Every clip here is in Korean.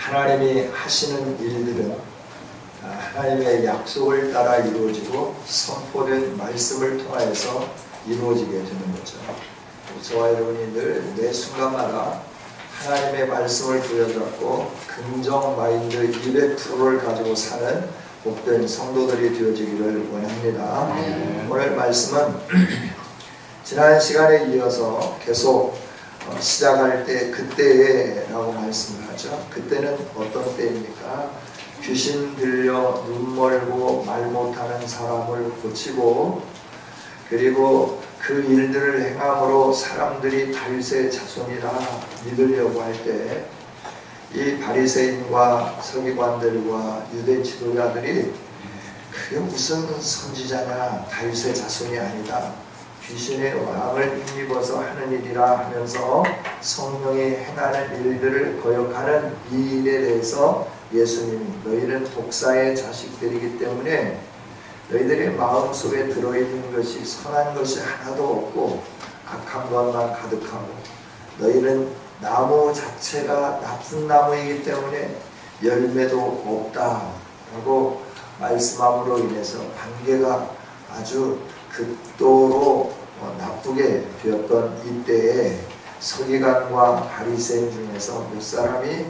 하나님이 하시는 일들은 하나님의 약속을 따라 이루어지고 선포된 말씀을 통하여서 이루어지게 되는 거죠. 저와 여러분이 늘 매 순간마다 하나님의 말씀을 부여잡고 긍정 마인드 200%를 가지고 사는 복된 성도들이 되어지기를 원합니다. 오늘 말씀은 지난 시간에 이어서 계속 시작할 때 그때에 라고 말씀을 하죠. 그때는 어떤 때입니까? 귀신 들려 눈 멀고 말 못하는 사람을 고치고, 그리고 그 일들을 행함으로 사람들이 다윗의 자손이라 믿으려고 할 때 이 바리새인과 서기관들과 유대 지도자들이 그게 무슨 선지자냐, 다윗의 자손이 아니다, 귀신의 왕을 힘입어서 하는 일이라 하면서 성령이 행하는 일들을 거역하는 이 일에 대해서 예수님이 너희는 독사의 자식들이기 때문에 너희들의 마음속에 들어있는 것이 선한 것이 하나도 없고 악한 것만 가득하고 너희는 나무 자체가 나쁜 나무이기 때문에 열매도 없다 라고 말씀함으로 인해서 관계가 아주 극도로 나쁘게 되었던 이때에 서기관과 바리새인 중에서 몇 사람이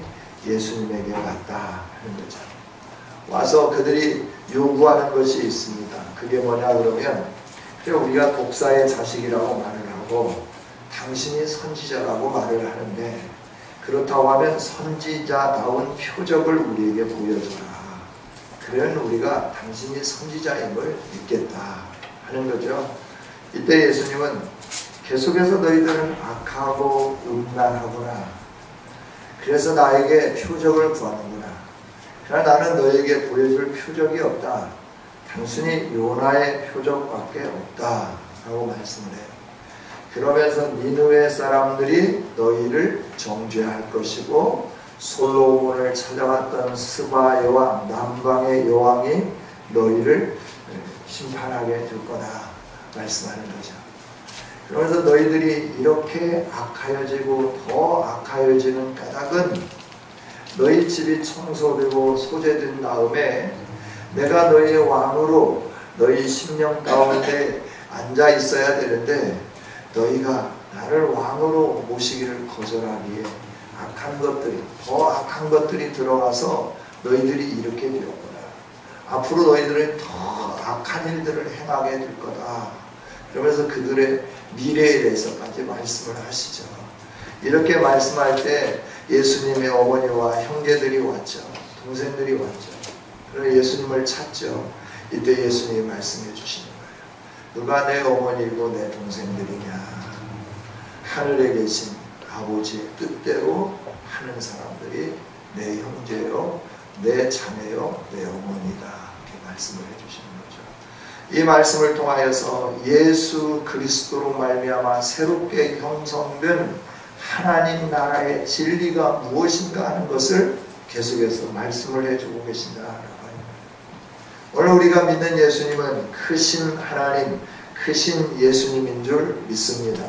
예수님에게 왔다 하는 거죠. 와서 그들이 요구하는 것이 있습니다. 그게 뭐냐 그러면, 그래 우리가 독사의 자식이라고 말을 하고 당신이 선지자라고 말을 하는데 그렇다고 하면 선지자다운 표적을 우리에게 보여줘라. 그러면 우리가 당신이 선지자임을 믿겠다 하는 거죠. 이때 예수님은 계속해서 너희들은 악하고 음란하구나. 그래서 나에게 표적을 구하는구나. 그러나 나는 너에게 보여줄 표적이 없다. 단순히 요나의 표적밖에 없다 라고 말씀을 해요. 그러면서 니느웨 사람들이 너희를 정죄할 것이고 솔로몬을 찾아왔던 스바 여왕, 남방의 여왕이 너희를 심판하게 될 거다 말씀하는 거죠. 그러면서 너희들이 이렇게 악하여지고 더 악하여지는 까닭은 너희 집이 청소되고 소재된 다음에 내가 너희의 왕으로 너희 심령 가운데 앉아 있어야 되는데 너희가 나를 왕으로 모시기를 거절하기에 악한 것들이, 더 악한 것들이 들어가서 너희들이 이렇게 되었구나. 앞으로 너희들은 더 악한 일들을 행하게 될 거다. 그러면서 그들의 미래에 대해서까지 말씀을 하시죠. 이렇게 말씀할 때 예수님의 어머니와 형제들이 왔죠. 동생들이 왔죠. 그래서 예수님을 찾죠. 이때 예수님이 말씀해 주시는 거예요. 누가 내 어머니고 내 동생들이냐? 하늘에 계신 아버지의 뜻대로 하는 사람들이 내 형제요, 내 자매요, 내 어머니다. 이렇게 말씀을 해주시는 거죠. 이 말씀을 통하여서 예수 그리스도로 말미암아 새롭게 형성된 하나님 나라의 진리가 무엇인가 하는 것을 계속해서 말씀을 해주고 계신다라고 합니다. 오늘 우리가 믿는 예수님은 크신 하나님, 크신 예수님인 줄 믿습니다.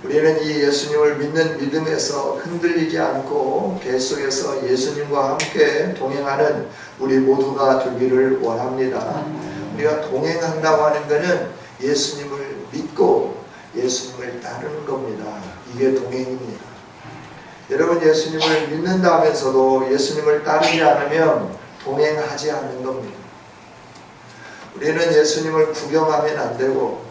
우리는 이 예수님을 믿는 믿음에서 흔들리지 않고 계속해서 예수님과 함께 동행하는 우리 모두가 되기를 원합니다. 우리가 동행한다고 하는 것은 예수님을 믿고 예수님을 따르는 겁니다. 이게 동행입니다. 여러분, 예수님을 믿는다 하면서도 예수님을 따르지 않으면 동행하지 않는 겁니다. 우리는 예수님을 구경하면 안 되고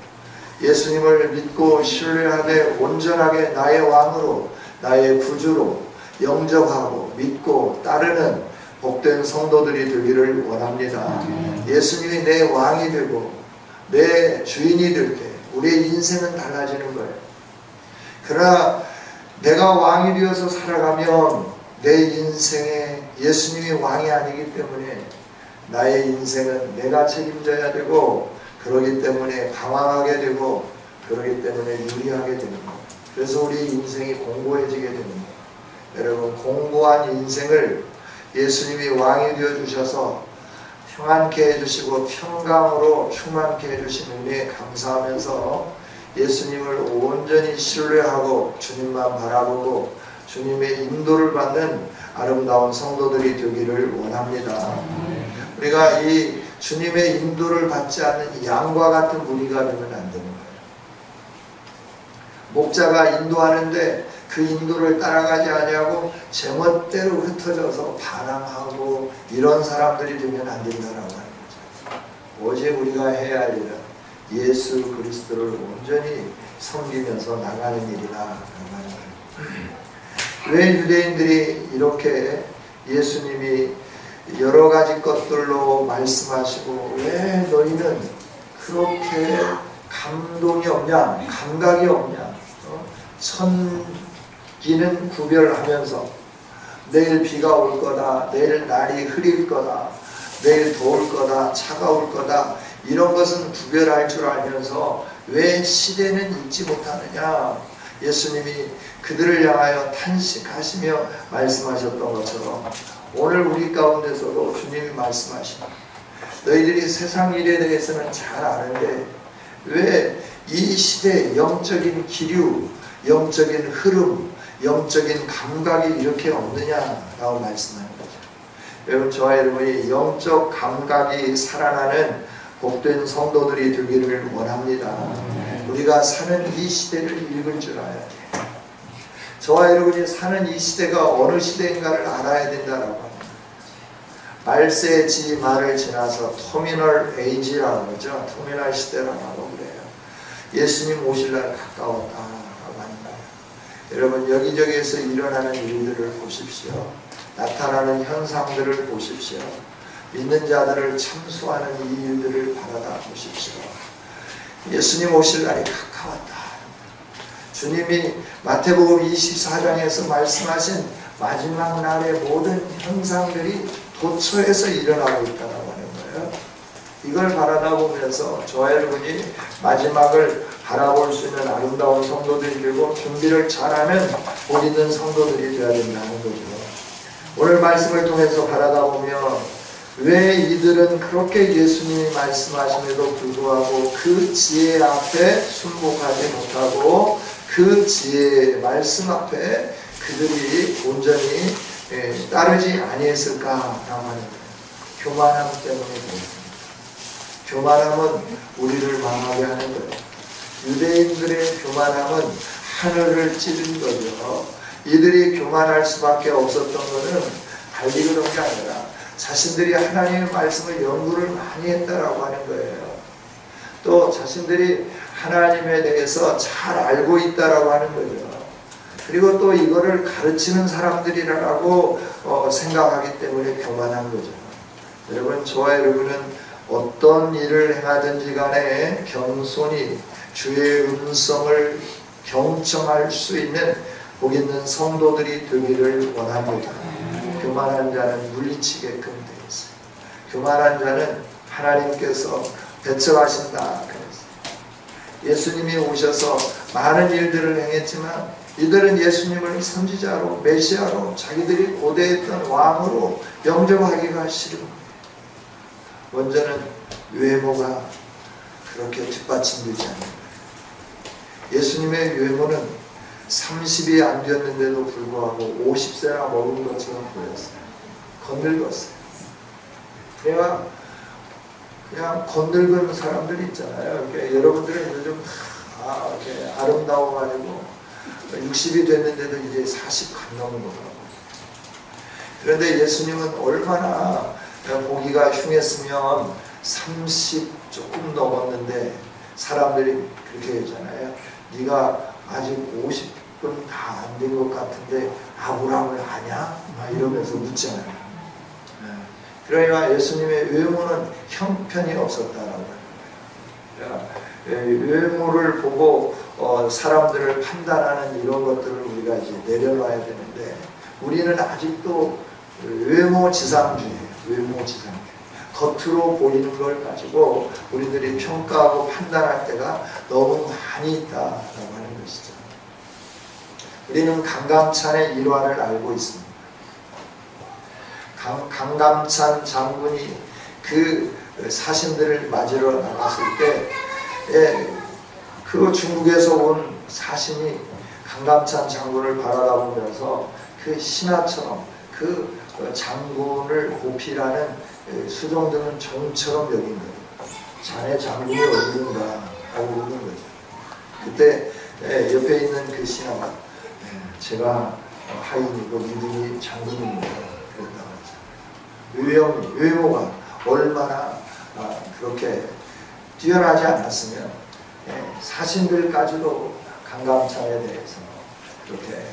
예수님을 믿고 신뢰하되 온전하게 나의 왕으로, 나의 구주로 영접하고 믿고 따르는 복된 성도들이 되기를 원합니다. 예수님이 내 왕이 되고 내 주인이 될 때 우리의 인생은 달라지는 거예요. 그러나 내가 왕이 되어서 살아가면 내 인생에 예수님이 왕이 아니기 때문에 나의 인생은 내가 책임져야 되고, 그러기 때문에 방황하게 되고, 그러기 때문에 유리하게 되는 거예요. 그래서 우리 인생이 공고해지게 되는 거예요. 여러분, 공고한 인생을 예수님이 왕이 되어주셔서 평안케 해주시고 평강으로 충만케 해주신 은혜에 감사하면서 예수님을 온전히 신뢰하고 주님만 바라보고 주님의 인도를 받는 아름다운 성도들이 되기를 원합니다. 우리가 이 주님의 인도를 받지 않는 양과 같은 무리가 되면 안 되는 거예요. 목자가 인도하는데 그 인도를 따라가지 아니하고 제멋대로 흩어져서 반항하고 이런 사람들이 되면 안 된다라고 하는 거죠. 오직 우리가 해야 할 일은 예수 그리스도를 온전히 섬기면서 나가는 일이라고 하는 거예요. 왜 유대인들이 이렇게 예수님이 여러 가지 것들로 말씀하시고 왜 너희는 그렇게 감동이 없냐, 감각이 없냐, 천기는 구별하면서 내일 비가 올 거다, 내일 날이 흐릴 거다, 내일 더울 거다, 차가울 거다, 이런 것은 구별할 줄 알면서 왜 시대는 잊지 못하느냐. 예수님이 그들을 향하여 탄식하시며 말씀하셨던 것처럼 오늘 우리 가운데서도 주님이 말씀하십니다. 너희들이 세상 일에 대해서는 잘 아는데 왜 이 시대의 영적인 기류, 영적인 흐름, 영적인 감각이 이렇게 없느냐라고 말씀하는 거죠. 여러분, 저와 여러분이 영적 감각이 살아나는 복된 성도들이 되기를 원합니다. 우리가 사는 이 시대를 읽을 줄 알아야 돼요. 저와 여러분이 사는 이 시대가 어느 시대인가를 알아야 된다라고 합니다. 말세지 말을 지나서 터미널 에이지라고 하죠. 터미널 시대라고 하고 그래요. 예수님 오실 날 가까웠다라고 합니다. 여러분, 여기저기에서 일어나는 일들을 보십시오. 나타나는 현상들을 보십시오. 믿는 자들을 참수하는 이 일들을 바라다 보십시오. 예수님 오실 날이 가까웠다. 주님이 마태복음 24장에서 말씀하신 마지막 날의 모든 현상들이 도처에서 일어나고 있다고 하는 거예요. 이걸 바라다 보면서 저와 여러분이 마지막을 바라볼 수 있는 아름다운 성도들이 되고 준비를 잘하는 복 있는 성도들이 되어야 된다는 거죠. 오늘 말씀을 통해서 바라다 보면 왜 이들은 그렇게 예수님이 말씀하심에도 불구하고 그 지혜 앞에 순복하지 못하고 그 지혜의 말씀 앞에 그들이 온전히 따르지 아니했을까라고 하는 거예요. 교만함 때문에 그렇습니다. 교만함은 우리를 망하게 하는 거예요. 유대인들의 교만함은 하늘을 찌른 거죠. 이들이 교만할 수밖에 없었던 것은 달리 그런 게 아니라 자신들이 하나님의 말씀을 연구를 많이 했다라고 하는 거예요. 또 자신들이 하나님에 대해서 잘 알고 있다라고 하는 거죠. 그리고 또 이거를 가르치는 사람들이라고 생각하기 때문에 교만한 거죠. 여러분, 저와 여러분은 어떤 일을 행하든지 간에 겸손히 주의 음성을 경청할 수 있는 복 있는 성도들이 되기를 원합니다. 교만한 자는 물리치게끔 되어 있어요. 교만한 자는 하나님께서 배척하신다 그랬어요. 예수님이 오셔서 많은 일들을 행했지만 이들은 예수님을 선지자로, 메시아로, 자기들이 고대했던 왕으로 영접하기가 싫은 거예요. 먼저는 외모가 그렇게 뒷받침되지 않는 거예요. 예수님의 외모는 30이 안 되었는데도 불구하고 50세나 먹은 것처럼 보였어요. 건늙었어요. 그냥 건늙은 사람들 있잖아요. 여러분들은 요즘 이렇게 아름다워가지고 60이 됐는데도 이제 40 안 넘은 거라고. 그런데 예수님은 얼마나 보기가 흉했으면 30 조금 넘었는데 사람들이 그렇게 했잖아요. 네가 아직 50은 다 안 된 것 같은데 아브라함을 아냐? 막 이러면서 묻잖아요. 그러니까 예수님의 외모는 형편이 없었다라고 합니다. 외모를 보고 사람들을 판단하는 이런 것들을 우리가 이제 내려놔야 되는데 우리는 아직도 외모지상주의예요. 외모지상주의. 겉으로 보이는 걸 가지고 우리들이 평가하고 판단할 때가 너무 많이 있다라고 하는 것이죠. 우리는 강감찬의 일화를 알고 있습니다. 강감찬 장군이 그 사신들을 맞으러 나갔을 때 그 중국에서 온 사신이 강감찬 장군을 바라보면서 그 신하처럼 그 장군을 보필하는 수종들은 종처럼 여긴 거예요. 자네 장군이 어디인가 하고 묻는 거죠. 그때 옆에 있는 그 신하가 제가 하인이고 이분이 장군입니다. 그랬다고 하죠. 외모가 얼마나 그렇게 뛰어나지 않았으면 사신들까지도 강감찬에 대해서 그렇게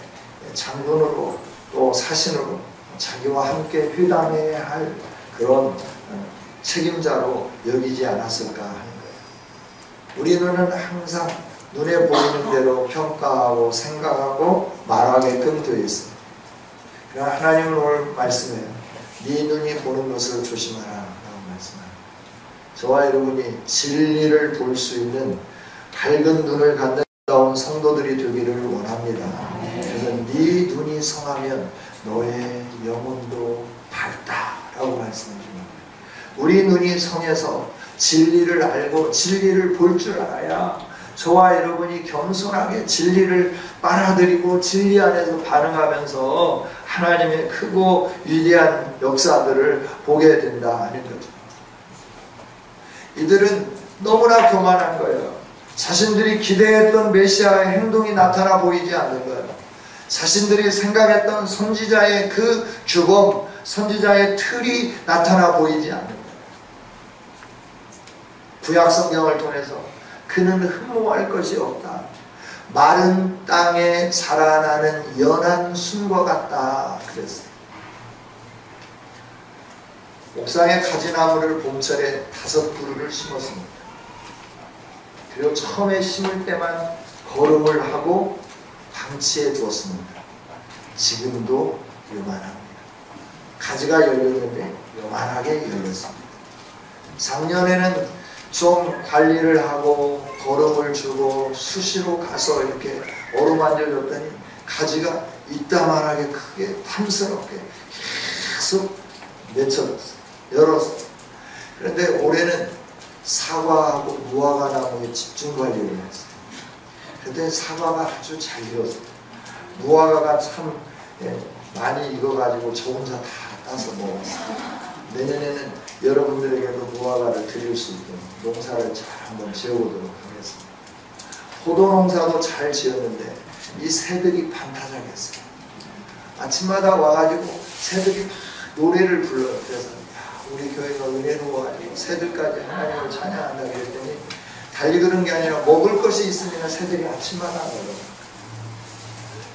장군으로 또 사신으로 자기와 함께 회담해야 할 그런 책임자로 여기지 않았을까 하는 거예요. 우리 눈은 항상 눈에 보이는 대로 평가하고 생각하고 말하게끔 되어 있습니다. 그러나 하나님은 오늘 말씀해요. 네 눈이 보는 것을 조심하라 라고 말씀합니다. 저와 여러분이 진리를 볼 수 있는 밝은 눈을 갖는 성도들이 되기를 원합니다. 그래서 네 눈이 성하면 너의 영혼도 밝다 라고 말씀해 줍니다. 우리 눈이 성해서 진리를 알고 진리를 볼 줄 알아야 저와 여러분이 겸손하게 진리를 빨아들이고 진리 안에서 반응하면서 하나님의 크고 위대한 역사들을 보게 된다 하는 거죠. 이들은 너무나 교만한 거예요. 자신들이 기대했던 메시아의 행동이 나타나 보이지 않는 거예요. 자신들이 생각했던 선지자의 그 규범, 선지자의 틀이 나타나 보이지 않는 거예요. 구약 성경을 통해서 그는 흠모할 것이 없다. 마른 땅에 자라나는 연한 순과 같다. 그랬어요. 옥상에 가지나무를 봄철에 5그루를 심었습니다. 그리고 처음에 심을 때만 거름을 하고 방치해 두었습니다. 지금도 요만합니다. 가지가 열렸는데 요만하게 열렸습니다. 작년에는 좀 관리를 하고 거름을 주고 수시로 가서 이렇게 어루만져 줬더니 가지가 이따만하게 크게 탐스럽게 계속 맺혀졌어요. 열었어요. 그런데 올해는 사과하고 무화과 나무에 집중 관리를 했어요. 그때 사과가 아주 잘 익었어요. 무화과가 참 많이 익어가지고 저 혼자 다 따서 먹었어요. 내년에는 여러분들에게도 무화과를 드릴 수 있도록 농사를 잘 한번 지어보도록 하겠습니다. 포도 농사도 잘 지었는데 이 새들이 반타작했어요. 아침마다 와가지고 새들이 막 노래를 불러요. 그래서 우리 교회가 은혜로워가지고 새들까지 하나님을 찬양한다 그랬더니 달리 그런 게 아니라 먹을 것이 있으면 새들이 아침마다 놀러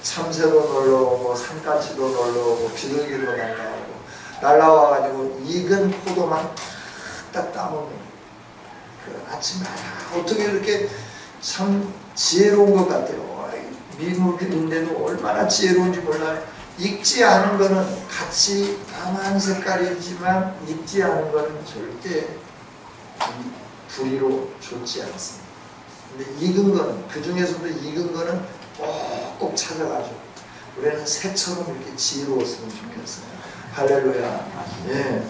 참새도 놀러 오고 산까치도 놀러 오고 비둘기도 날라오고 날라와가지고 익은 포도만 딱 따먹는 그 아침마다 어떻게 이렇게 참 지혜로운 것 같아요. 미물인데도 얼마나 지혜로운지 몰라요. 익지 않은 거는 같이 까만 색깔이지만 익지 않은 거는 절대 불의로 좋지 않습니다. 근데 익은 거는 그 중에서도 익은 거는 꼭 찾아가지고 우리는 새처럼 이렇게 지혜로웠으면 좋겠어요. 할렐루야. 예.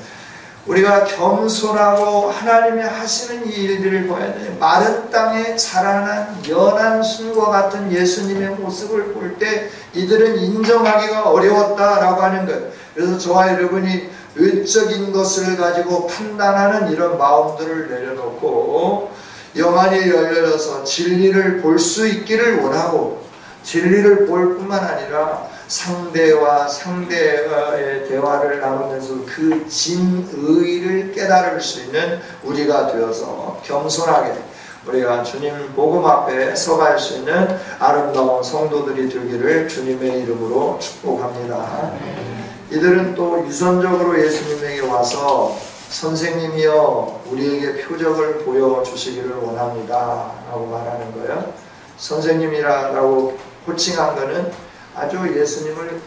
우리가 겸손하고 하나님이 하시는 이 일들을 보아야 돼요. 마른 땅에 자라난 연한 순과 같은 예수님의 모습을 볼 때 이들은 인정하기가 어려웠다라고 하는 거예요. 그래서 저와 여러분이 외적인 것을 가지고 판단하는 이런 마음들을 내려놓고 영안이 열려서 진리를 볼 수 있기를 원하고 진리를 볼 뿐만 아니라 상대와 상대와의 대화를 나누면서 그 진의를 깨달을 수 있는 우리가 되어서 겸손하게 우리가 주님 복음 앞에 서갈 수 있는 아름다운 성도들이 되기를 주님의 이름으로 축복합니다. 이들은 또 유선적으로 예수님에게 와서 선생님이여 우리에게 표적을 보여주시기를 원합니다 라고 말하는 거예요. 선생님이라고 호칭한 거는 아주 예수님을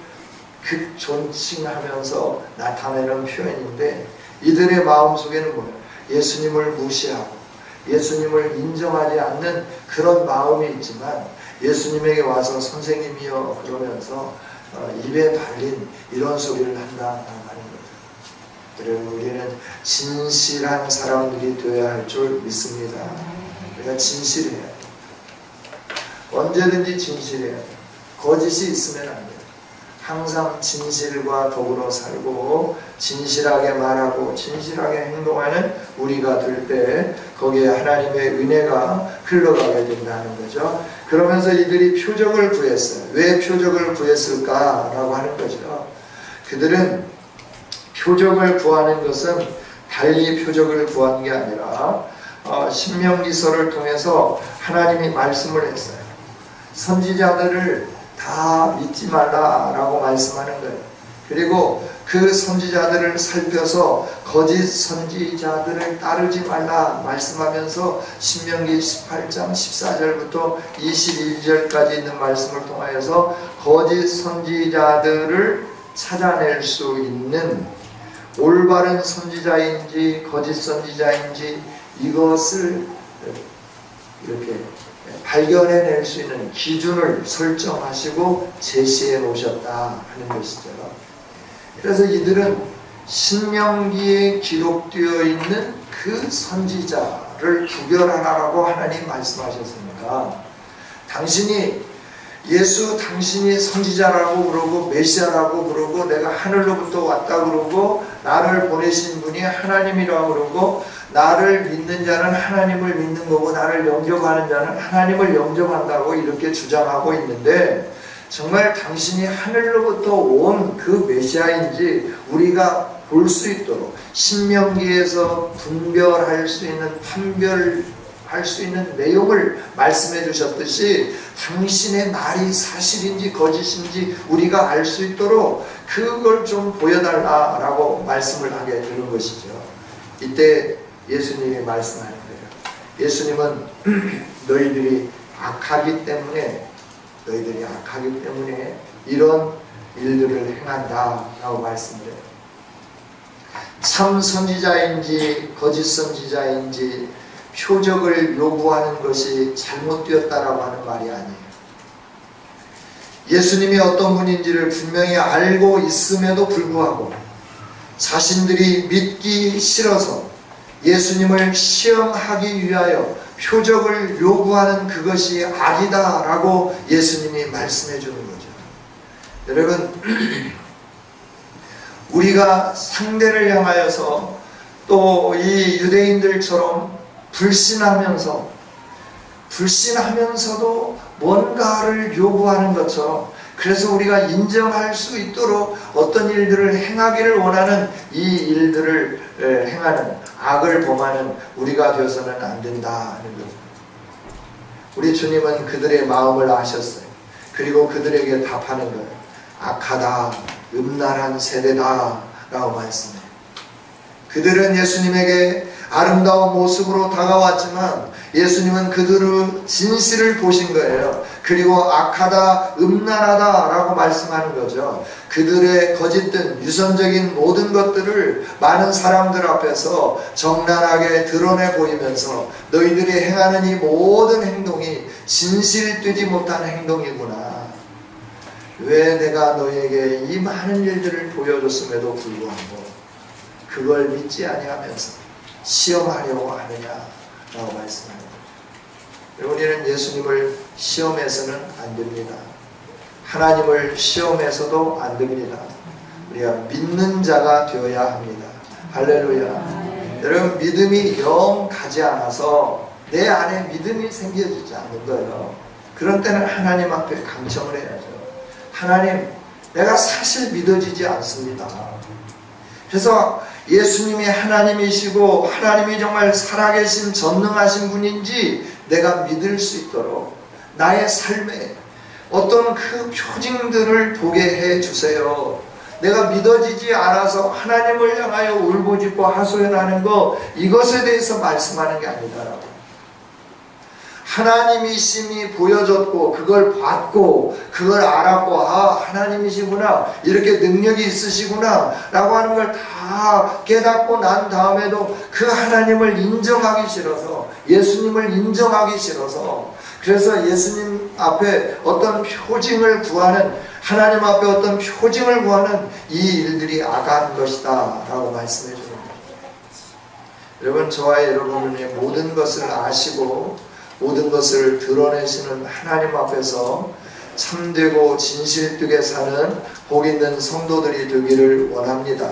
극존칭하면서 나타내는 표현인데 이들의 마음속에는 뭐예요? 예수님을 무시하고 예수님을 인정하지 않는 그런 마음이 있지만 예수님에게 와서 선생님이여 그러면서 입에 발린 이런 소리를 한다는 거죠. 그리고 우리는 진실한 사람들이 되어야 할 줄 믿습니다. 우리가 진실해야 돼요. 언제든지 진실해야 돼요. 거짓이 있으면 안 돼요. 항상 진실과 더불어 살고 진실하게 말하고 진실하게 행동하는 우리가 될 때 거기에 하나님의 은혜가 흘러가게 된다는 거죠. 그러면서 이들이 표적을 구했어요. 왜 표적을 구했을까라고 하는 거죠. 그들은 표적을 구하는 것은 달리 표적을 구한 게 아니라 신명기서를 통해서 하나님이 말씀을 했어요. 선지자들을 다 믿지 말라라고 말씀하는 거예요. 그리고 그 선지자들을 살펴서 거짓 선지자들을 따르지 말라 말씀하면서 신명기 18장 14절부터 21절까지 있는 말씀을 통하여서 거짓 선지자들을 찾아낼 수 있는 올바른 선지자인지 거짓 선지자인지 이것을 이렇게 발견해낼 수 있는 기준을 설정하시고 제시해 놓으셨다 하는 것이죠. 그래서 이들은 신명기에 기록되어 있는 그 선지자를 구별하라고 하나님 말씀하셨습니다. 당신이 선지자라고 그러고 메시아라고 그러고 내가 하늘로부터 왔다 그러고 나를 보내신 분이 하나님이라고 그러고 나를 믿는 자는 하나님을 믿는 거고 나를 영접하는 자는 하나님을 영접한다고 이렇게 주장하고 있는데 정말 당신이 하늘로부터 온 그 메시아인지 우리가 볼 수 있도록 신명기에서 분별할 수 있는 판별할 수 있는 내용을 말씀해 주셨듯이 당신의 말이 사실인지 거짓인지 우리가 알 수 있도록 그걸 좀 보여달라라고 말씀을 하게 되는 것이죠. 이때 예수님이 말씀하는 거예요. 예수님은 너희들이 악하기 때문에 이런 일들을 행한다 라고 말씀해요. 참 선지자인지 거짓 선지자인지 표적을 요구하는 것이 잘못되었다라고 하는 말이 아니에요. 예수님이 어떤 분인지를 분명히 알고 있음에도 불구하고 자신들이 믿기 싫어서 예수님을 시험하기 위하여 표적을 요구하는 그것이 악이다라고 예수님이 말씀해 주는 거죠. 여러분, 우리가 상대를 향하여서 또 이 유대인들처럼 불신하면서도 뭔가를 요구하는 것처럼 그래서 우리가 인정할 수 있도록 어떤 일들을 행하기를 원하는 이 일들을 행하는 악을 범하는 우리가 되어서는 안 된다 하는 거죠. 우리 주님은 그들의 마음을 아셨어요. 그리고 그들에게 답하는 거예요. 악하다, 음란한 세대다 라고 말씀해요. 그들은 예수님에게 아름다운 모습으로 다가왔지만 예수님은 그들의 진실을 보신 거예요. 그리고 악하다, 음란하다 라고 말씀하는 거죠. 그들의 거짓된 유선적인 모든 것들을 많은 사람들 앞에서 적나라하게 드러내 보이면서 너희들이 행하는 이 모든 행동이 진실되지 못한 행동이구나. 왜 내가 너희에게 이 많은 일들을 보여줬음에도 불구하고 그걸 믿지 아니하면서 시험하려고 하느냐라고 말씀합니다. 우리는 예수님을 시험해서는 안 됩니다. 하나님을 시험해서도 안 됩니다. 우리가 믿는 자가 되어야 합니다. 할렐루야. 여러분, 믿음이 영 가지 않아서 내 안에 믿음이 생겨지지 않는 거예요. 그런 때는 하나님 앞에 간청을 해야죠. 하나님, 내가 사실 믿어지지 않습니다. 그래서 예수님이 하나님이시고 하나님이 정말 살아계신 전능하신 분인지 내가 믿을 수 있도록 나의 삶에 어떤 그 표징들을 보게 해주세요. 내가 믿어지지 않아서 하나님을 향하여 울부짖고 하소연하는 거, 이것에 대해서 말씀하는 게 아니다라고. 하나님이심이 보여졌고 그걸 봤고 그걸 알았고 하나님이시구나, 이렇게 능력이 있으시구나 라고 하는 걸 다 깨닫고 난 다음에도 그 하나님을 인정하기 싫어서, 예수님을 인정하기 싫어서, 그래서 예수님 앞에 어떤 표징을 구하는, 하나님 앞에 어떤 표징을 구하는 이 일들이 악한 것이다 라고 말씀해 주는 거죠. 여러분, 저와 여러분의 모든 것을 아시고 모든 것을 드러내시는 하나님 앞에서 참되고 진실되게 사는 복 있는 성도들이 되기를 원합니다.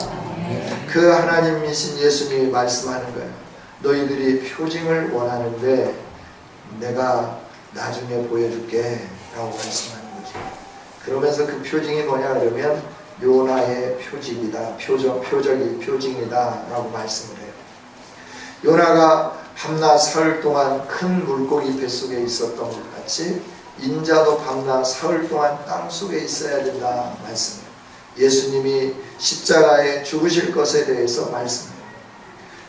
그 하나님이신 예수님이 말씀하는 거예요. 너희들이 표징을 원하는데 내가 나중에 보여줄게 라고 말씀하는 거죠. 그러면서 그 표징이 뭐냐 그러면 요나의 표징이다, 표징이다 라고 말씀을 해요. 요나가 밤낮 사흘 동안 큰 물고기 뱃속에 있었던 것 같이 인자도 밤낮 사흘 동안 땅속에 있어야 된다 말씀해요. 예수님이 십자가에 죽으실 것에 대해서 말씀해요.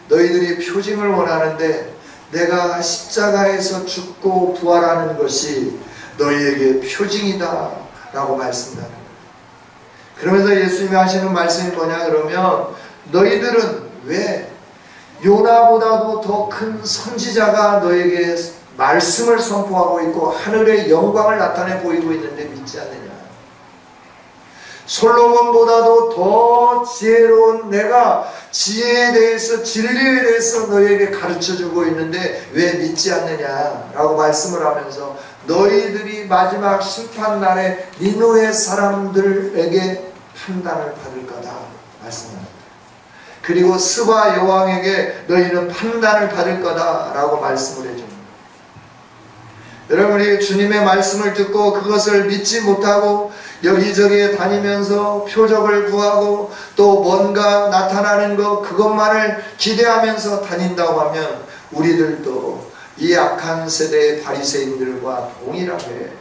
너희들이 표징을 원하는데 내가 십자가에서 죽고 부활하는 것이 너희에게 표징이다 라고 말씀하는 거예요. 그러면서 예수님이 하시는 말씀이 뭐냐 그러면 너희들은 왜 요나보다도 더 큰 선지자가 너에게 말씀을 선포하고 있고 하늘의 영광을 나타내 보이고 있는데 믿지 않느냐. 솔로몬보다도 더 지혜로운 내가 지혜에 대해서 진리에 대해서 너에게 가르쳐주고 있는데 왜 믿지 않느냐 라고 말씀을 하면서 너희들이 마지막 심판날에 니느웨 사람들에게 판단을 받을 거다 말씀합니다. 그리고 스바 여왕에게 너희는 판단을 받을 거다 라고 말씀을 해줍니다. 여러분이 주님의 말씀을 듣고 그것을 믿지 못하고 여기저기 다니면서 표적을 구하고 또 뭔가 나타나는 것 그것만을 기대하면서 다닌다고 하면 우리들도 이 악한 세대의 바리새인들과 동일하게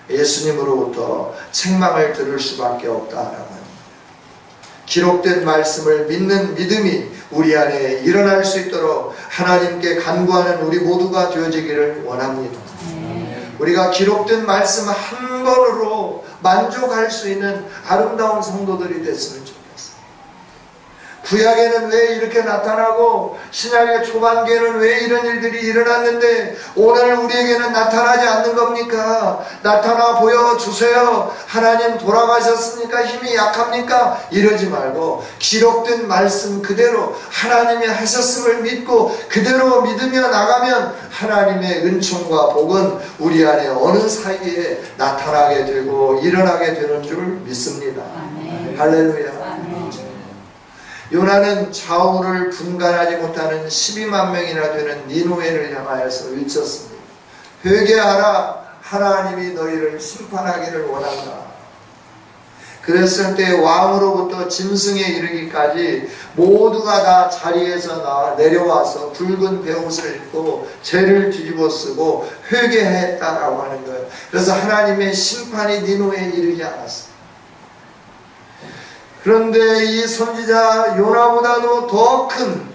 예수님으로부터 책망을 들을 수밖에 없다라고 합니다. 기록된 말씀을 믿는 믿음이 우리 안에 일어날 수 있도록 하나님께 간구하는 우리 모두가 되어지기를 원합니다. 우리가 기록된 말씀 한 번으로 만족할 수 있는 아름다운 성도들이 됐으면 좋겠어요. 구약에는 왜 이렇게 나타나고 신약의 초반기에는 왜 이런 일들이 일어났는데 오늘 우리에게는 나타나지 않는 겁니까? 나타나 보여주세요. 하나님 돌아가셨으니까 힘이 약합니까? 이러지 말고 기록된 말씀 그대로 하나님이 하셨음을 믿고 그대로 믿으며 나가면 하나님의 은총과 복은 우리 안에 어느 사이에 나타나게 되고 일어나게 되는 줄 믿습니다. 아멘. 할렐루야. 아멘. 요나는 좌우를 분간하지 못하는 12만 명이나 되는 니느웨를 향하여서 외쳤습니다. 회개하라, 하나님이 너희를 심판하기를 원한다. 그랬을 때 왕으로부터 짐승에 이르기까지 모두가 다 자리에서 내려와서 붉은 베옷을 입고 죄를 뒤집어 쓰고 회개했다라고 하는 거예요. 그래서 하나님의 심판이 니느웨에 이르지 않았어요. 그런데 이 선지자 요나보다도 더 큰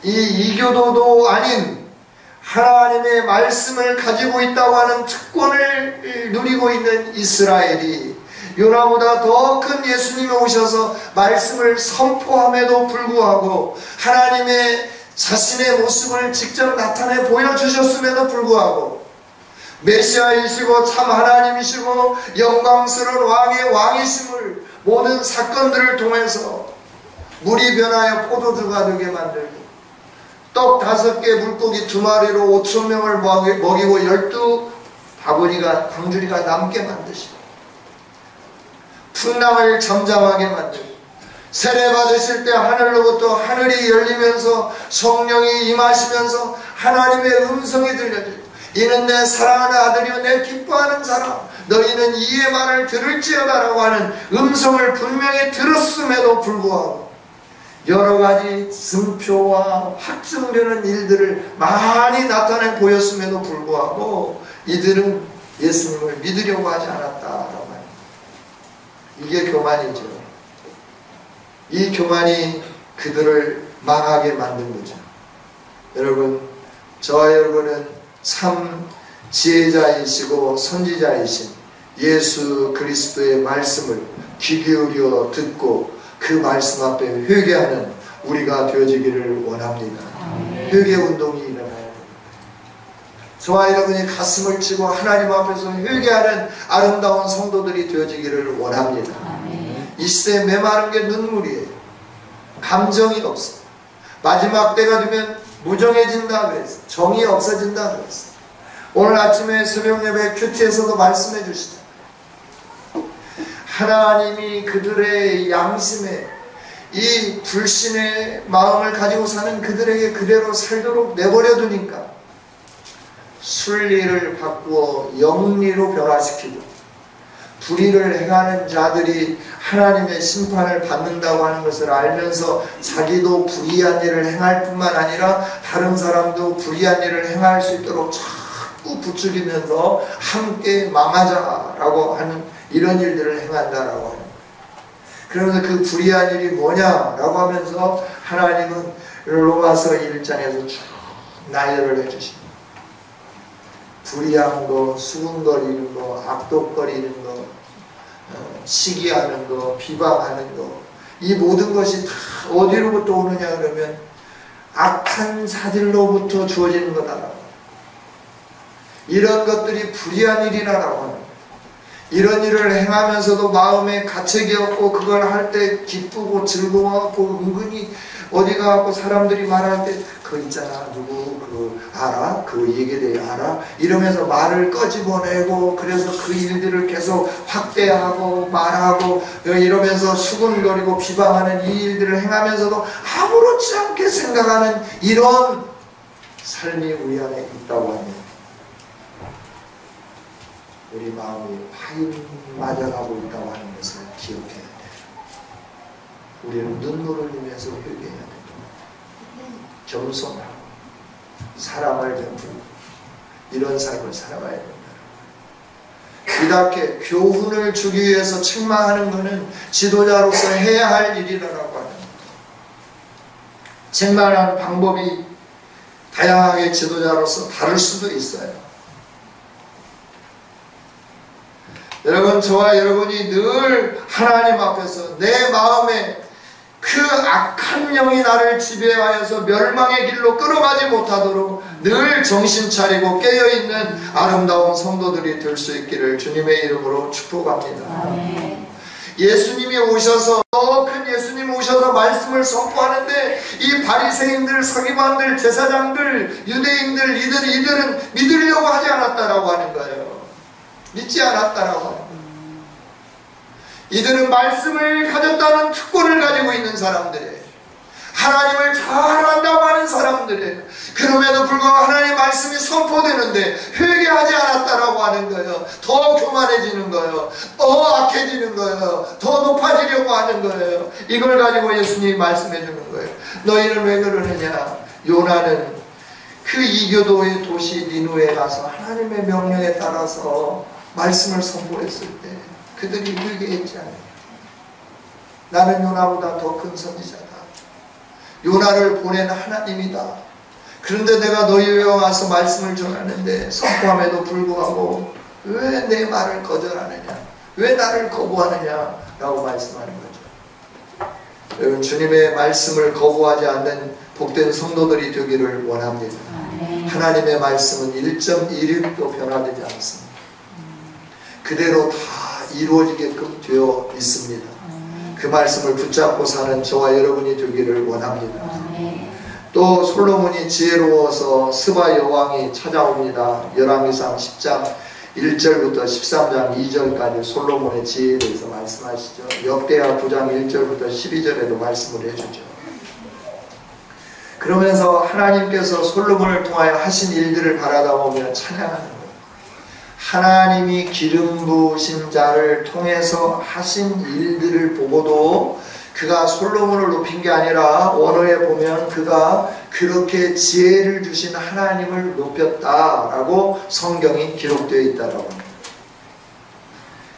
이 이교도도 아닌 하나님의 말씀을 가지고 있다고 하는 특권을 누리고 있는 이스라엘이 요나보다 더 큰 예수님이 오셔서 말씀을 선포함에도 불구하고 하나님의 자신의 모습을 직접 나타내 보여주셨음에도 불구하고 메시아이시고 참 하나님이시고 영광스러운 왕의 왕이심을 모든 사건들을 통해서 물이 변하여 포도주가 되게 만들고 떡 5개 물고기 2마리로 5,000명을 먹이고 12바구니가 광주리가 남게 만드시고 풍랑을 잠잠하게 만들고 세례 받으실 때 하늘로부터 하늘이 열리면서 성령이 임하시면서 하나님의 음성이 들려져요. 이는 내 사랑하는 아들이요 내 기뻐하는 사람 너희는 이의 말을 들을지어다 라고 하는 음성을 분명히 들었음에도 불구하고 여러가지 증표와 확증되는 일들을 많이 나타내 보였음에도 불구하고 이들은 예수님을 믿으려고 하지 않았다라고 합니다. 이게 교만이죠. 이 교만이 그들을 망하게 만든 거죠. 여러분, 저와 여러분은 참 지혜자이시고 선지자이신 예수 그리스도의 말씀을 귀 기울여 듣고 그 말씀 앞에 회개하는 우리가 되어지기를 원합니다. 회개 운동이 일어나야 됩니다. 저와 여러분이 가슴을 치고 하나님 앞에서 회개하는 아름다운 성도들이 되어지기를 원합니다. 이 시대에 메마른 게 눈물이에요. 감정이 없어요. 마지막 때가 되면 무정해진다 그랬어요. 정이 없어진다 그랬어요. 오늘 아침에 새벽 예배 큐티에서도 말씀해 주시죠. 하나님이 그들의 양심에 이 불신의 마음을 가지고 사는 그들에게 그대로 살도록 내버려 두니까 순리를 바꾸어 영리로 변화시키고 불의를 행하는 자들이 하나님의 심판을 받는다고 하는 것을 알면서 자기도 불의한 일을 행할 뿐만 아니라 다른 사람도 불의한 일을 행할 수 있도록 자꾸 부추기면서 함께 망하자라고 하는 이런 일들을 행한다라고 하는 거예요. 그러면서 그 불의한 일이 뭐냐라고 하면서 하나님은 로마서 1장에서 쭉 나열을 해주십니다. 불의한 거, 수군거리는 거, 악독거리는 거, 시기하는 거, 비방하는 거, 이 모든 것이 다 어디로부터 오느냐 그러면 악한 자들로부터 주어지는 거다라고. 이런 것들이 불의한 일이라고 하는 거예요. 이런 일을 행하면서도 마음에 가책이 없고 그걸 할 때 기쁘고 즐거워하고 은근히 어디 가고 사람들이 말할 때 그거 있잖아 누구 그거 알아? 그 얘기에 대해 알아? 이러면서 말을 꺼집어내고 그래서 그 일들을 계속 확대하고 말하고 이러면서 수군거리고 비방하는 이 일들을 행하면서도 아무렇지 않게 생각하는 이런 삶이 우리 안에 있다고 합니다. 우리 마음이 파임 맞아가고 있다고 하는 것을 기억해야 돼요. 우리는 눈물을 흘리면서 회개해야 됩니다. 겸손하고 사람을 베풀고 이런 삶을 살아가야 됩니다. 이렇게 교훈을 주기 위해서 책망하는 것은 지도자로서 해야 할 일이라고 하는 겁니다. 책망하는 방법이 다양하게 지도자로서 다를 수도 있어요. 여러분, 저와 여러분이 늘 하나님 앞에서 내 마음에 그 악한 영이 나를 지배하여서 멸망의 길로 끌어가지 못하도록 늘 정신 차리고 깨어있는 아름다운 성도들이 될 수 있기를 주님의 이름으로 축복합니다. 예수님이 오셔서 더 큰 예수님 오셔서 말씀을 선포하는데 이 바리새인들, 서기관들, 제사장들, 유대인들 이들은 믿으려고 하지 않았다라고 하는 거예요. 믿지 않았다라고 하는 거예요. 이들은 말씀을 가졌다는 특권을 가지고 있는 사람들이에요. 하나님을 잘 안다고 하는 사람들이에요. 그럼에도 불구하고 하나님의 말씀이 선포되는데 회개하지 않았다라고 하는 거예요. 더 교만해지는 거예요. 더 악해지는 거예요. 더 높아지려고 하는 거예요. 이걸 가지고 예수님이 말씀해 주는 거예요. 너희는 왜 그러느냐? 요나는 그 이교도의 도시 니누에 가서 하나님의 명령에 따라서 말씀을 선포했을 때 그들이 회개했지 않아요. 나는 요나보다 더 큰 선지자다. 요나를 보낸 하나님이다. 그런데 내가 너희에 와서 말씀을 전하는데 선포함에도 불구하고 왜 내 말을 거절하느냐? 왜 나를 거부하느냐? 라고 말씀하는 거죠. 여러분, 주님의 말씀을 거부하지 않는 복된 성도들이 되기를 원합니다. 하나님의 말씀은 1.1도 변화되지 않습니다. 그대로 다 이루어지게끔 되어 있습니다. 그 말씀을 붙잡고 사는 저와 여러분이 되기를 원합니다. 또 솔로몬이 지혜로워서 스바 여왕이 찾아옵니다. 열왕기상 10장 1절부터 13장 2절까지 솔로몬의 지혜에 대해서 말씀하시죠. 역대하 9장 1절부터 12절에도 말씀을 해주죠. 그러면서 하나님께서 솔로몬을 통하여 하신 일들을 바라다 보면 찬양하는 거예요. 하나님이 기름 부으신 자를 통해서 하신 일들을 보고도 그가 솔로몬을 높인 게 아니라 원어에 보면 그가 그렇게 지혜를 주신 하나님을 높였다라고 성경이 기록되어 있다라고 합니다.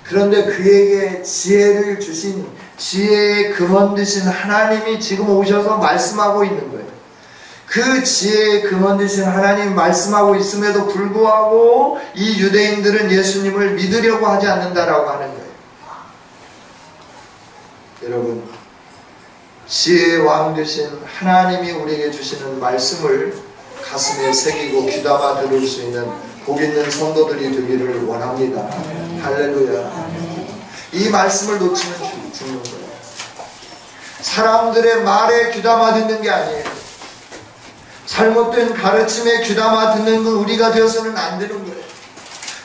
그런데 그에게 지혜를 주신 지혜의 근원 되신 하나님이 지금 오셔서 말씀하고 있는 거예요. 그 지혜의 근원 되신 하나님 말씀하고 있음에도 불구하고 이 유대인들은 예수님을 믿으려고 하지 않는다라고 하는 거예요. 여러분, 지혜의 왕 되신 하나님이 우리에게 주시는 말씀을 가슴에 새기고 귀담아 들을 수 있는 복 있는 성도들이 되기를 원합니다. 할렐루야. 이 말씀을 놓치면 죽는 거예요. 사람들의 말에 귀담아 듣는 게 아니에요. 잘못된 가르침에 귀담아 듣는 건 우리가 되어서는 안 되는 거예요.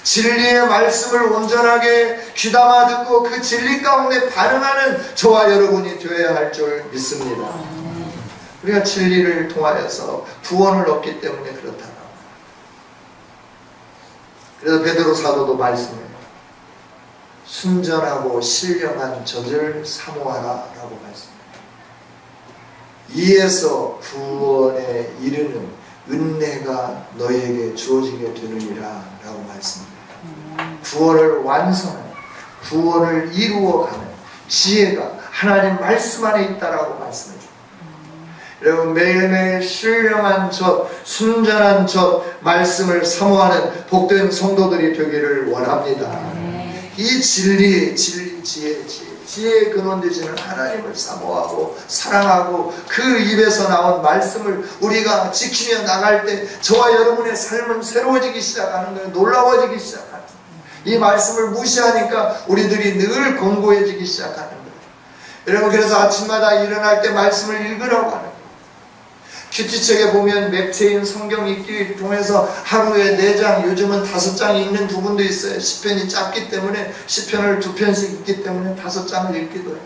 진리의 말씀을 온전하게 귀담아 듣고 그 진리 가운데 반응하는 저와 여러분이 되어야 할 줄 믿습니다. 우리가 진리를 통하여서 구원을 얻기 때문에 그렇다. 그래서 베드로 사도도 말씀해요. 순전하고 신령한 젖을 사모하라 라고 말씀해요. 이에서 구원에 이르는 은혜가 너희에게 주어지게 되느니라 라고 말씀합니다. 구원을 완성하는, 구원을 이루어가는 지혜가 하나님 말씀 안에 있다라고 말씀해 줍니다. 여러분, 매일매일 신령한 젖, 순전한 젖 말씀을 사모하는 복된 성도들이 되기를 원합니다. 이 진리, 지혜의 근원 되시는 하나님을 사모하고 사랑하고 그 입에서 나온 말씀을 우리가 지키며 나갈 때 저와 여러분의 삶은 새로워지기 시작하는 거예요. 놀라워지기 시작하는 거예요. 이 말씀을 무시하니까 우리들이 늘 공고해지기 시작하는 거예요. 여러분, 그래서 아침마다 일어날 때 말씀을 읽으라고 하는 거예요. 큐티책에 보면 맥체인 성경 읽기 통해서 하루에 4장, 요즘은 5장 읽는 부분도 있어요. 시편이 짧기 때문에 시편을 2편씩 읽기 때문에 5장을 읽기도 해요.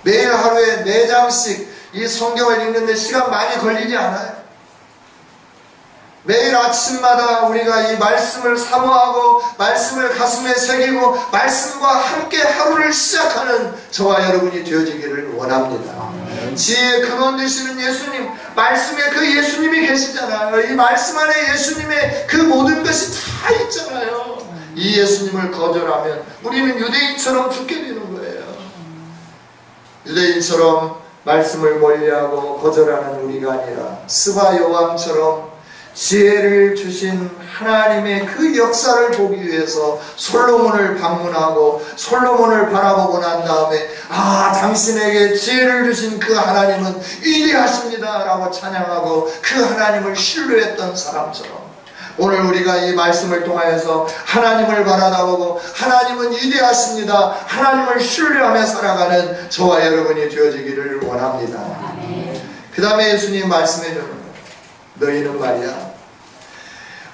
매일 하루에 4장씩 이 성경을 읽는데 시간 많이 걸리지 않아요. 매일 아침마다 우리가 이 말씀을 사모하고 말씀을 가슴에 새기고 말씀과 함께 하루를 시작하는 저와 여러분이 되어지기를 원합니다. 지혜의 근원 되시는 예수님, 말씀에 그 예수님이 계시잖아요. 이 말씀 안에 예수님의 그 모든 것이 다 있잖아요. 이 예수님을 거절하면 우리는 유대인처럼 죽게 되는 거예요. 유대인처럼 말씀을 멀리하고 거절하는 우리가 아니라 스바 여왕처럼 지혜를 주신 하나님의 그 역사를 보기 위해서 솔로몬을 방문하고 솔로몬을 바라보고 난 다음에 당신에게 지혜를 주신 그 하나님은 위대하십니다 라고 찬양하고 그 하나님을 신뢰했던 사람처럼 오늘 우리가 이 말씀을 통하여서 하나님을 바라보고 하나님은 위대하십니다, 하나님을 신뢰하며 살아가는 저와 여러분이 되어지기를 원합니다. 그 다음에 예수님 말씀해 주는 거예요. 너희는 말이야,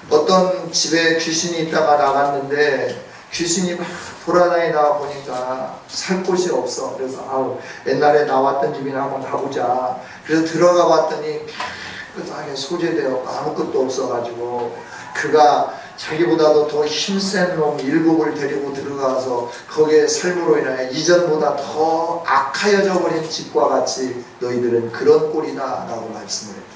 어떤 집에 귀신이 있다가 나갔는데 귀신이 막 돌아다니다 보니까 살 곳이 없어. 그래서 옛날에 나왔던 집이나 한번 가보자. 그래서 들어가 봤더니 깨끗하게 소재되어 아무것도 없어가지고 그가 자기보다도 더 힘센 놈 7을 데리고 들어가서 거기에 삶으로 인하여 이전보다 더 악하여져 버린 집과 같이 너희들은 그런 꼴이다 라고 말씀을 했다.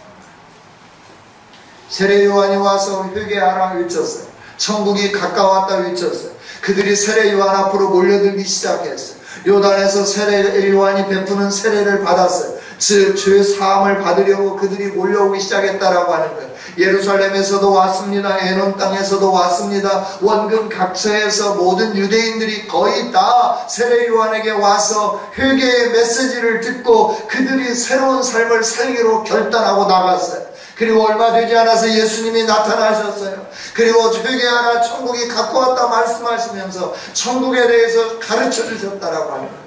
세례 요한이 와서 회개하라 외쳤어요. 천국이 가까웠다 외쳤어요. 그들이 세례 요한 앞으로 몰려들기 시작했어요. 요단에서 세례 요한이 베푸는 세례를 받았어요. 즉 죄 사함을 받으려고 그들이 몰려오기 시작했다라고 하는 거예요. 예루살렘에서도 왔습니다. 에논 땅에서도 왔습니다. 원근 각처에서 모든 유대인들이 거의 다 세례 요한에게 와서 회개의 메시지를 듣고 그들이 새로운 삶을 살기로 결단하고 나갔어요. 그리고 얼마 되지 않아서 예수님이 나타나셨어요. 그리고 회개하라, 천국이 가까웠다 말씀하시면서 천국에 대해서 가르쳐 주셨다라고 하는 거예요.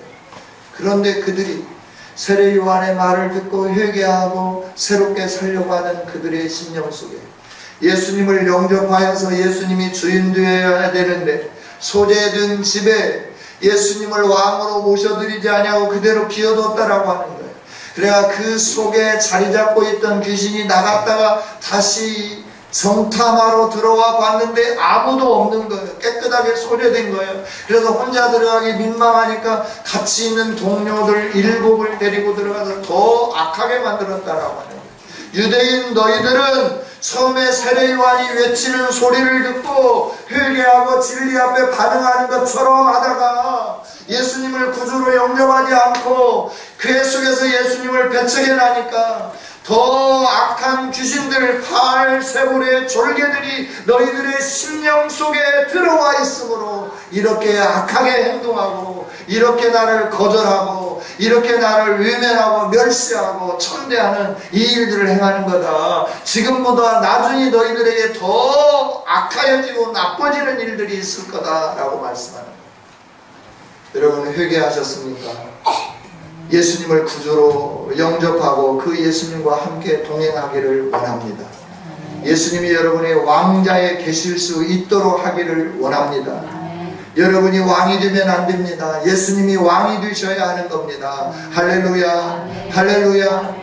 그런데 그들이 세례 요한의 말을 듣고 회개하고 새롭게 살려고 하는 그들의 심령 속에 예수님을 영접하여서 예수님이 주인 되어야 되는데 소재된 집에 예수님을 왕으로 모셔드리지 아니하고 그대로 비워뒀다라고 하는 거예요. 그래야 그 속에 자리 잡고 있던 귀신이 나갔다가 다시 정탐하러 들어와 봤는데 아무도 없는 거예요. 깨끗하게 소재된 거예요. 그래서 혼자 들어가기 민망하니까 같이 있는 동료들 7을 데리고 들어가서 더 악하게 만들었다라고 하네요. 유대인 너희들은 처음에 세례 요한이 외치는 소리를 듣고 회개하고 진리 앞에 반응하는 것처럼 하다가 예수님을 구주로 영접하지 않고 그 속에서 예수님을 배척해 나니까 더 악한 귀신들, 바알세불의 졸개들이 너희들의 심령 속에 들어와 있으므로 이렇게 악하게 행동하고 이렇게 나를 거절하고 이렇게 나를 외면하고 멸시하고 천대하는 이 일들을 행하는 거다. 지금보다 나중에 너희들에게 더 악하여지고 나빠지는 일들이 있을 거다 라고 말씀하는 거예요. 여러분 회개하셨습니까? 예수님을 구주로 영접하고 그 예수님과 함께 동행하기를 원합니다. 예수님이 여러분의 왕자에 계실 수 있도록 하기를 원합니다. 여러분이 왕이 되면 안 됩니다. 예수님이 왕이 되셔야 하는 겁니다. 할렐루야, 할렐루야.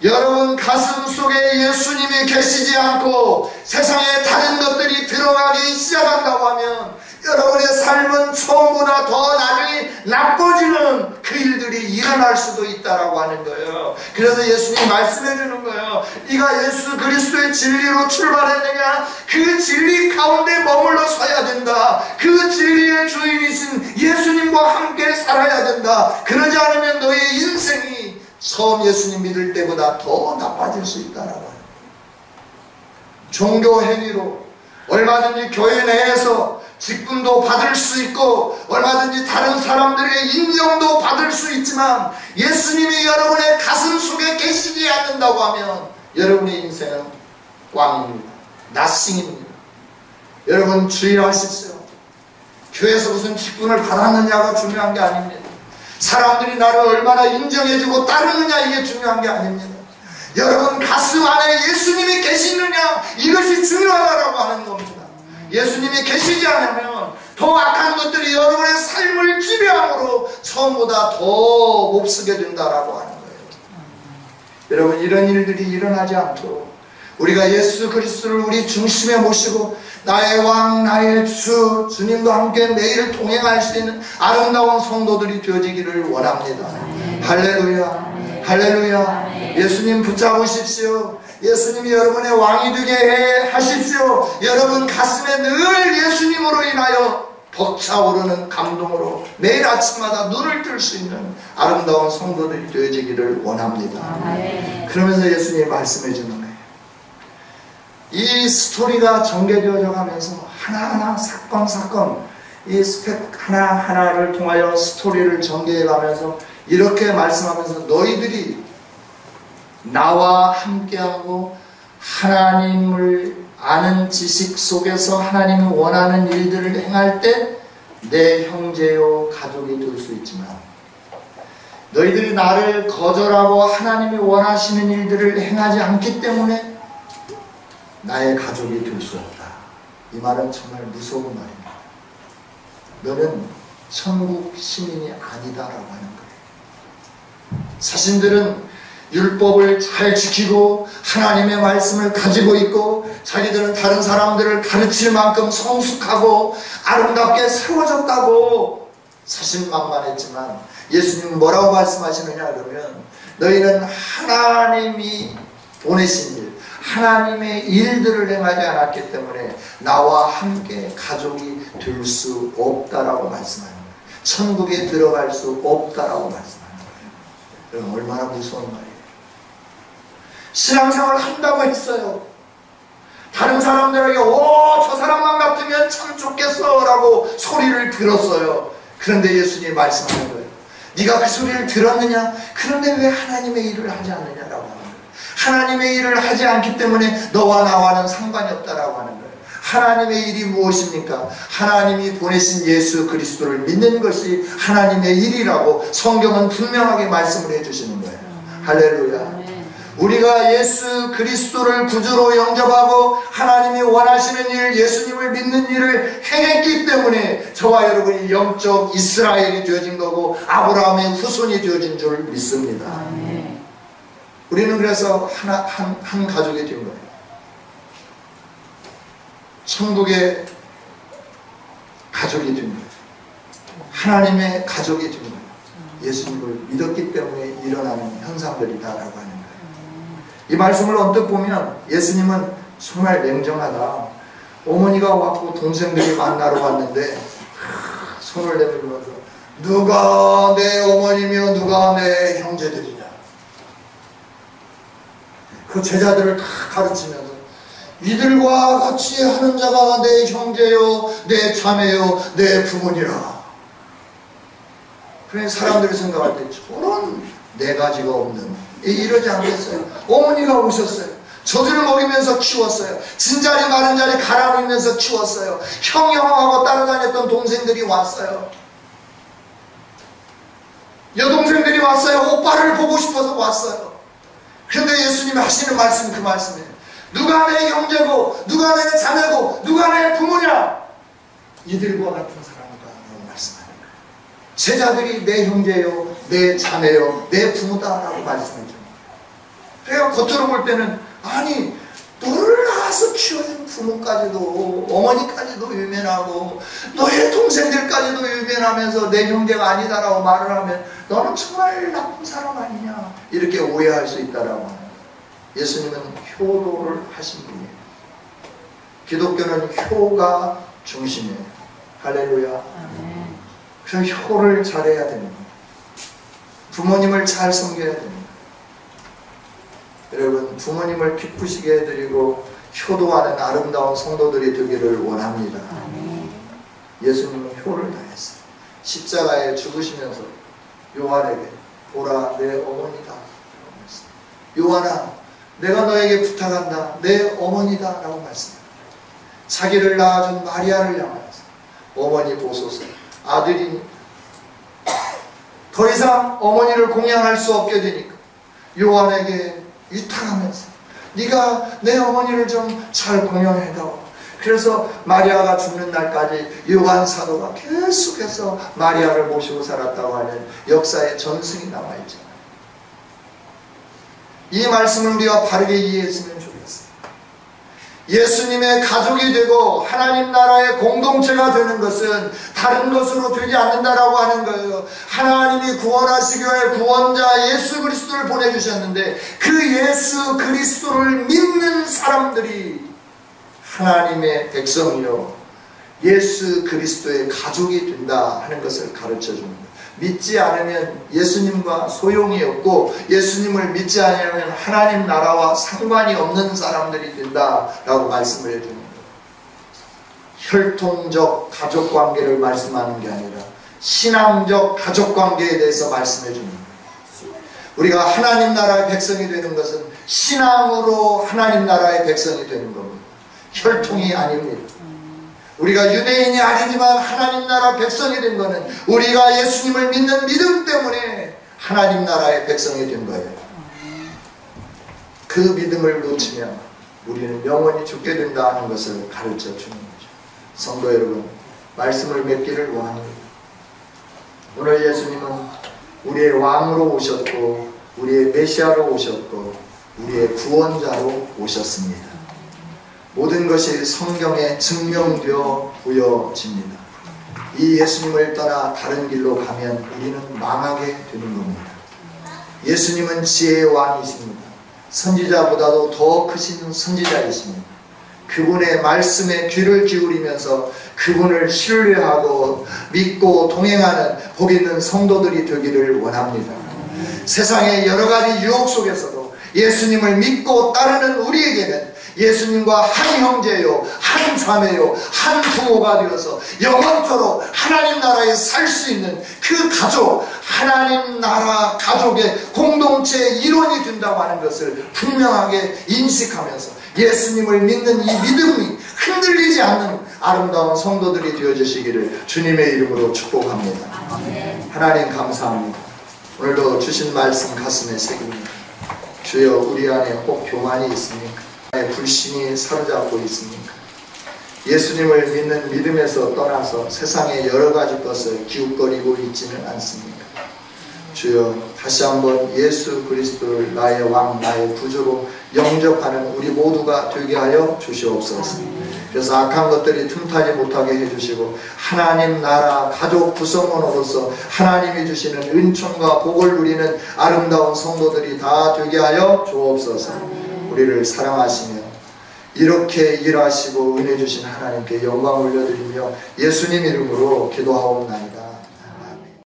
여러분 가슴 속에 예수님이 계시지 않고 세상에 다른 것들이 들어가기 시작한다고 하면 여러분의 삶은 처음보다 더 나중에 나빠지는 그 일들이 일어날 수도 있다라고 하는 거예요. 그래서 예수님이 말씀해 주는 거예요. 네가 예수 그리스도의 진리로 출발했느냐? 그 진리 가운데 머물러 서야 된다. 그 진리의 주인이신 예수님과 함께 살아야 된다. 그러지 않으면 너의 인생이 처음 예수님 믿을 때보다 더 나빠질 수 있다라고 하는 거예요. 종교 행위로 얼마든지 교회 내에서 직분도 받을 수 있고 얼마든지 다른 사람들의 인정도 받을 수 있지만 예수님이 여러분의 가슴 속에 계시지 않는다고 하면 여러분의 인생은 꽝입니다. 나싱입니다. 여러분 주의하십시오. 교회에서 무슨 직분을 받았느냐가 중요한 게 아닙니다. 사람들이 나를 얼마나 인정해주고 따르느냐 이게 중요한 게 아닙니다. 여러분 가슴 안에 예수님이 계시느냐 이것이 중요하다고 하는 겁니다. 예수님이 계시지 않으면 더 악한 것들이 여러분의 삶을 지배함으로 처음보다 더 몹쓰게 된다라고 하는 거예요. 여러분 이런 일들이 일어나지 않도록 우리가 예수 그리스도를 우리 중심에 모시고 나의 왕 나의 주 주님과 함께 매일 동행할 수 있는 아름다운 성도들이 되어지기를 원합니다. 할렐루야, 할렐루야. 예수님 붙잡으십시오. 예수님이 여러분의 왕이 되게 하십시오. 여러분 가슴에 늘 예수님으로 인하여 벅차오르는 감동으로 매일 아침마다 눈을 뜰 수 있는 아름다운 성도들이 되어지기를 원합니다. 그러면서 예수님이 말씀해 주는 거예요. 이 스토리가 전개되어져 가면서 하나하나 사건 이 스펙 하나하나를 통하여 스토리를 전개해 가면서 이렇게 말씀하면서 너희들이 나와 함께하고 하나님을 아는 지식 속에서 하나님이 원하는 일들을 행할 때 내 형제요 가족이 될 수 있지만 너희들이 나를 거절하고 하나님이 원하시는 일들을 행하지 않기 때문에 나의 가족이 될 수 없다. 이 말은 정말 무서운 말입니다. 너는 천국 시민이 아니다라고 하는 거예요. 자신들은 율법을 잘 지키고 하나님의 말씀을 가지고 있고 자기들은 다른 사람들을 가르칠 만큼 성숙하고 아름답게 세워졌다고 자신만만했지만 예수님은 뭐라고 말씀하시느냐 그러면 너희는 하나님이 보내신 일 하나님의 일들을 행하지 않았기 때문에 나와 함께 가족이 될 수 없다라고 말씀하는 거예요. 천국에 들어갈 수 없다라고 말씀하는 거예요. 얼마나 무서운 말이에요. 신앙생활을 한다고 했어요. 다른 사람들에게 저 사람만 같으면 참 좋겠어 라고 소리를 들었어요. 그런데 예수님이 말씀하는 거예요. 네가 그 소리를 들었느냐? 그런데 왜 하나님의 일을 하지 않느냐라고 하는 거예요. 하나님의 일을 하지 않기 때문에 너와 나와는 상관이 없다라고 하는 거예요. 하나님의 일이 무엇입니까? 하나님이 보내신 예수 그리스도를 믿는 것이 하나님의 일이라고 성경은 분명하게 말씀을 해주시는 거예요. 할렐루야. 우리가 예수 그리스도를 구주로 영접하고 하나님이 원하시는 일, 예수님을 믿는 일을 행했기 때문에 저와 여러분이 영적 이스라엘이 되어진 거고 아브라함의 후손이 되어진 줄 믿습니다. 우리는 그래서 한 가족이 된 거예요. 천국의 가족이 된 거예요. 하나님의 가족이 된 거예요. 예수님을 믿었기 때문에 일어나는 현상들이다라고 하는 거예요. 이 말씀을 언뜻 보면 예수님은 정말 냉정하다. 어머니가 왔고 동생들이 만나러 왔는데 손을 내밀면서 누가 내 어머니며 누가 내 형제들이냐. 그 제자들을 다 가르치면서 이들과 같이 하는 자가 내 형제요 내 자매요 내 부모니라. 그래 사람들이 생각할 때 저런 네 가지가 없는 이러지 않겠어요. 어머니가 오셨어요. 저들을 먹이면서 키웠어요. 진자리 마른 자리 갈아놓으면서 키웠어요. 형하고 따라다녔던 동생들이 왔어요. 여동생들이 왔어요. 오빠를 보고 싶어서 왔어요. 그런데 예수님이 하시는 말씀이 그 말씀이에요. 누가 내 형제고 누가 내 자매고 누가 내 부모냐? 이들과 같은 사람과 라고 말씀하는 거예요. 제자들이 내 형제요 내 자매요 내 부모다라고 말씀해 줍니다. 제가 겉으로 볼 때는 아니 너를 낳아서 키워준 부모까지도 어머니까지도 유면하고 너의 동생들까지도 유면하면서 내 형제가 아니다라고 말을 하면 너는 정말 나쁜 사람 아니냐 이렇게 오해할 수 있다라고 하는 거예요. 예수님은 효도를 하신 분이에요. 기독교는 효가 중심이에요. 할렐루야. 그래서 효를 잘해야 됩니다. 부모님을 잘 섬겨야 됩니다. 여러분 부모님을 기쁘시게 해드리고 효도하는 아름다운 성도들이 되기를 원합니다. 예수님은 효를 다했어요. 십자가에 죽으시면서 요한에게 보라 내 어머니다. 요한아 내가 너에게 부탁한다. 내 어머니다 라고 말씀합니다. 자기를 낳아준 마리아를 향하여서 어머니 보소서 아들이 더 이상 어머니를 공양할 수 없게 되니까 요한에게 위탁하면서 네가 내 어머니를 좀 잘 공양해다오. 그래서 마리아가 죽는 날까지 요한 사도가 계속해서 마리아를 모시고 살았다고 하는 역사의 전승이 남아있잖아요. 이 말씀을 우리가 바르게 이해했으면 좋겠어요. 예수님의 가족이 되고 하나님 나라의 공동체가 되는 것은 다른 것으로 되지 않는다라고 하는 거예요. 하나님이 구원하시기 위해 구원자 예수 그리스도를 보내주셨는데 그 예수 그리스도를 믿는 사람들이 하나님의 백성이요 예수 그리스도의 가족이 된다 하는 것을 가르쳐 줍니다. 믿지 않으면 예수님과 소용이 없고 예수님을 믿지 않으면 하나님 나라와 상관이 없는 사람들이 된다라고 말씀을 해줍니다. 혈통적 가족관계를 말씀하는 게 아니라 신앙적 가족관계에 대해서 말씀해 줍니다. 우리가 하나님 나라의 백성이 되는 것은 신앙으로 하나님 나라의 백성이 되는 겁니다. 혈통이 아닙니다. 우리가 유대인이 아니지만 하나님 나라 백성이 된 것은 우리가 예수님을 믿는 믿음 때문에 하나님 나라의 백성이 된 거예요. 그 믿음을 놓치면 우리는 영원히 죽게 된다 하는 것을 가르쳐 주는 거죠. 성도 여러분, 말씀을 맺기를 원합니다. 오늘 예수님은 우리의 왕으로 오셨고 우리의 메시아로 오셨고 우리의 구원자로 오셨습니다. 모든 것이 성경에 증명되어 보여집니다. 이 예수님을 떠나 다른 길로 가면 우리는 망하게 되는 겁니다. 예수님은 지혜의 왕이십니다. 선지자보다도 더 크신 선지자이십니다. 그분의 말씀에 귀를 기울이면서 그분을 신뢰하고 믿고 동행하는 복 있는 성도들이 되기를 원합니다. 세상의 여러 가지 유혹 속에서도 예수님을 믿고 따르는 우리에게는 예수님과 한 형제요, 한 자매요, 한 부모가 되어서 영원토록 하나님 나라에 살 수 있는 그 가족, 하나님 나라 가족의 공동체의 일원이 된다고 하는 것을 분명하게 인식하면서 예수님을 믿는 이 믿음이 흔들리지 않는 아름다운 성도들이 되어주시기를 주님의 이름으로 축복합니다. 하나님 감사합니다. 오늘도 주신 말씀 가슴에 새깁니다. 주여 우리 안에 혹 교만이 있습니까? 불신이 사로잡고 있습니까? 예수님을 믿는 믿음에서 떠나서 세상의 여러 가지 것을 기웃거리고 있지는 않습니까? 주여 다시 한번 예수 그리스도를 나의 왕 나의 구주로 영접하는 우리 모두가 되게 하여 주시옵소서. 그래서 악한 것들이 틈타지 못하게 해주시고 하나님 나라 가족 구성원으로서 하나님이 주시는 은총과 복을 누리는 아름다운 성도들이 다 되게 하여 주옵소서. 우리를 사랑하시며 이렇게 일하시고 은혜 주신 하나님께 영광 올려드리며 예수님 이름으로 기도하옵나이다.